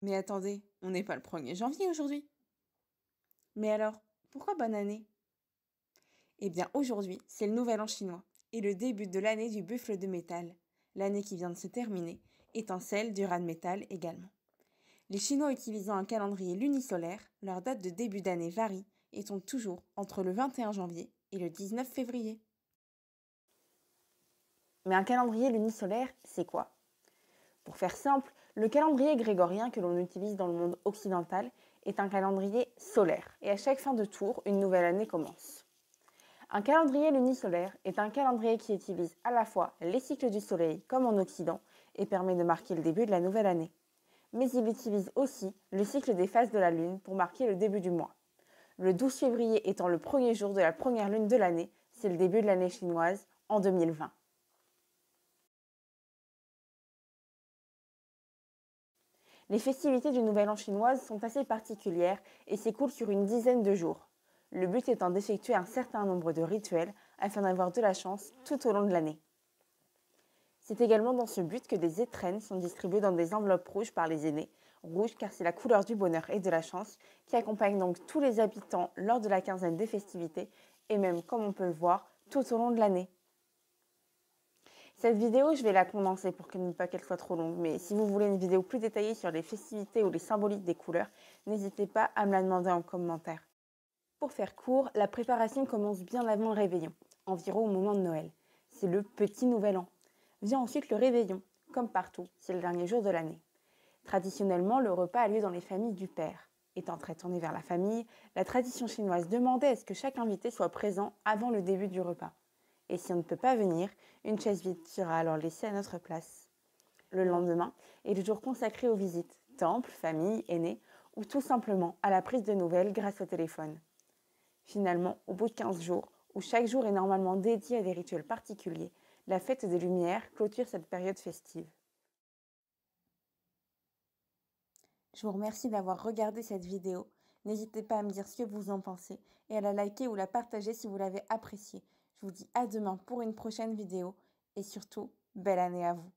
Mais attendez, on n'est pas le 1er janvier aujourd'hui. Mais alors, pourquoi bonne année? Eh bien aujourd'hui, c'est le nouvel an chinois et le début de l'année du buffle de métal, l'année qui vient de se terminer, étant celle du raz de métal également. Les Chinois utilisant un calendrier lunisolaire, leur date de début d'année varie et tombe toujours entre le 21 janvier et le 19 février. Mais un calendrier lunisolaire, c'est quoi? Pour faire simple, le calendrier grégorien que l'on utilise dans le monde occidental est un calendrier solaire et à chaque fin de tour, une nouvelle année commence. Un calendrier lunisolaire est un calendrier qui utilise à la fois les cycles du soleil comme en Occident et permet de marquer le début de la nouvelle année. Mais il utilise aussi le cycle des phases de la lune pour marquer le début du mois. Le 12 février étant le premier jour de la première lune de l'année, c'est le début de l'année chinoise en 2020. Les festivités du Nouvel An chinoise sont assez particulières et s'écoulent sur une dizaine de jours. Le but étant d'effectuer un certain nombre de rituels afin d'avoir de la chance tout au long de l'année. C'est également dans ce but que des étrennes sont distribuées dans des enveloppes rouges par les aînés, rouge car c'est la couleur du bonheur et de la chance, qui accompagne donc tous les habitants lors de la quinzaine des festivités et même, comme on peut le voir, tout au long de l'année. Cette vidéo, je vais la condenser pour ne pas qu'elle soit trop longue, mais si vous voulez une vidéo plus détaillée sur les festivités ou les symboliques des couleurs, n'hésitez pas à me la demander en commentaire. Pour faire court, la préparation commence bien avant le réveillon, environ au moment de Noël. C'est le petit nouvel an. Vient ensuite le réveillon, comme partout, c'est le dernier jour de l'année. Traditionnellement, le repas a lieu dans les familles du père. Étant très tourné vers la famille, la tradition chinoise demandait à ce que chaque invité soit présent avant le début du repas. Et si on ne peut pas venir, une chaise vide sera alors laissée à notre place. Le lendemain est le jour consacré aux visites, temples, familles, aînés, ou tout simplement à la prise de nouvelles grâce au téléphone. Finalement, au bout de 15 jours, où chaque jour est normalement dédié à des rituels particuliers, la fête des Lumières clôture cette période festive. Je vous remercie d'avoir regardé cette vidéo. N'hésitez pas à me dire ce que vous en pensez et à la liker ou la partager si vous l'avez appréciée. Je vous dis à demain pour une prochaine vidéo et surtout, belle année à vous.